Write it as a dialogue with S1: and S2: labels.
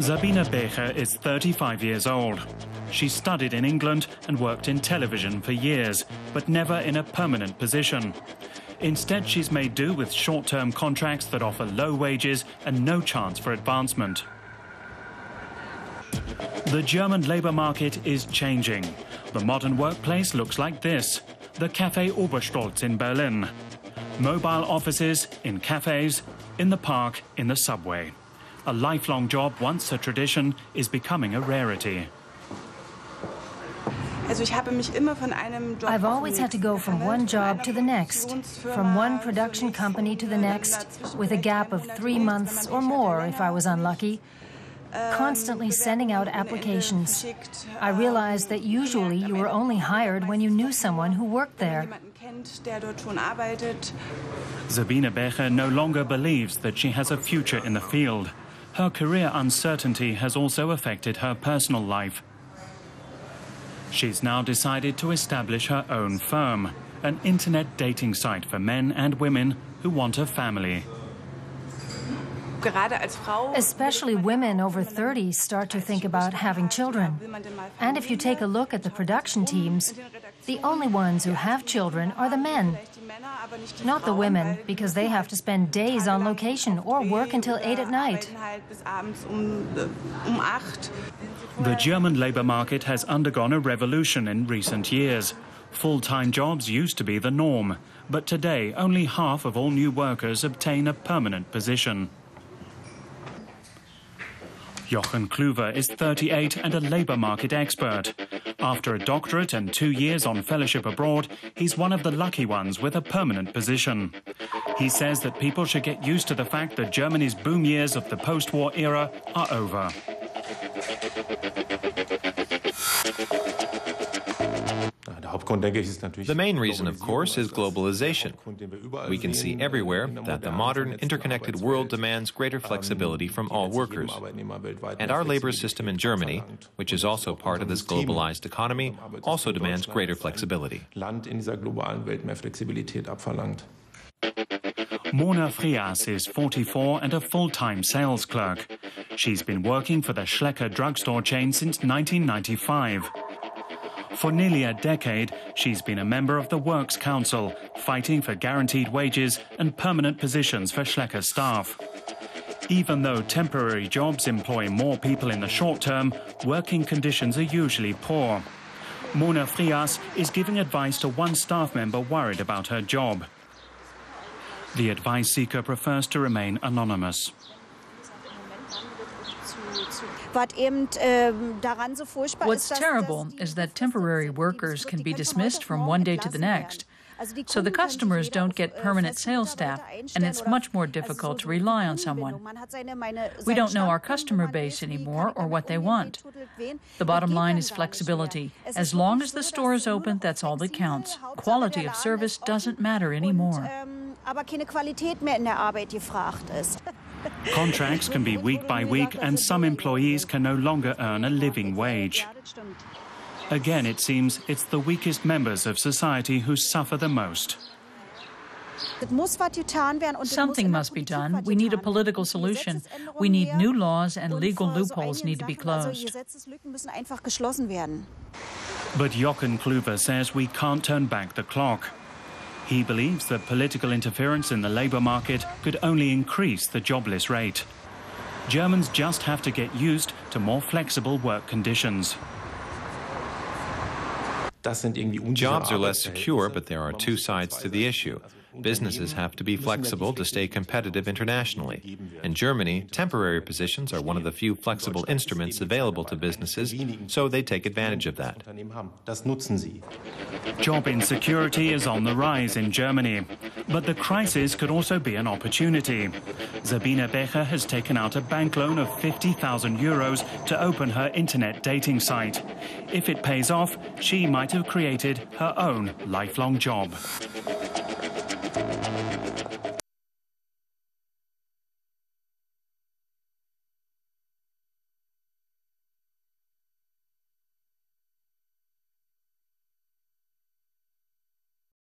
S1: Sabine Becher is 35 years old. She studied in England and worked in television for years, but never in a permanent position. Instead, she's made do with short-term contracts that offer low wages and no chance for advancement. The German labour market is changing. The modern workplace looks like this: the Café Oberstolz in Berlin. Mobile offices, in cafes, in the park, in the subway. A lifelong job, once a tradition, is becoming a rarity.
S2: I've always had to go from one job to the next, from one production company to the next, with a gap of 3 months or more if I was unlucky, constantly sending out applications. I realized that usually you were only hired when you knew someone who worked there.
S1: Sabine Becher no longer believes that she has a future in the field. Her career uncertainty has also affected her personal life. She's now decided to establish her own firm, an internet dating site for men and women who want a family.
S2: Especially women over 30 start to think about having children. And if you take a look at the production teams, the only ones who have children are the men. Not the women, because they have to spend days on location or work until 8 at night.
S1: The German labour market has undergone a revolution in recent years. Full-time jobs used to be the norm, but today only half of all new workers obtain a permanent position. Jochen Kluwer is 38 and a labour market expert. After a doctorate and 2 years on fellowship abroad, he's one of the lucky ones with a permanent position. He says that people should get used to the fact that Germany's boom years of the post-war era are over.
S3: The main reason, of course, is globalization. We can see everywhere that the modern, interconnected world demands greater flexibility from all workers. And our labor system in Germany, which is also part of this globalized economy, also demands greater flexibility.
S1: Mona Frias is 44 and a full-time sales clerk. She's been working for the Schlecker drugstore chain since 1995. For nearly a decade, she's been a member of the Works Council, fighting for guaranteed wages and permanent positions for Schlecker staff. Even though temporary jobs employ more people in the short term, working conditions are usually poor. Mona Frias is giving advice to one staff member worried about her job. The advice seeker prefers to remain anonymous.
S4: What's terrible is that temporary workers can be dismissed from one day to the next. So the customers don't get permanent sales staff, and it's much more difficult to rely on someone. We don't know our customer base anymore or what they want. The bottom line is flexibility. As long as the store is open, that's all that counts. Quality of service doesn't matter anymore.
S1: Contracts can be week by week, and some employees can no longer earn a living wage. Again, it seems it's the weakest members of society who suffer the most.
S4: Something must be done. We need a political solution. We need new laws, and legal loopholes need to be closed.
S1: But Jochen Kluwer says we can't turn back the clock. He believes that political interference in the labour market could only increase the jobless rate. Germans just have to get used to more flexible work conditions.
S3: Jobs are less secure, but there are two sides to the issue. Businesses have to be flexible to stay competitive internationally. In Germany, temporary positions are one of the few flexible instruments available to businesses, so they take advantage of that.
S1: Job insecurity is on the rise in Germany, but the crisis could also be an opportunity. Sabine Becher has taken out a bank loan of 50,000 euros to open her internet dating site. If it pays off, she might have created her own lifelong job.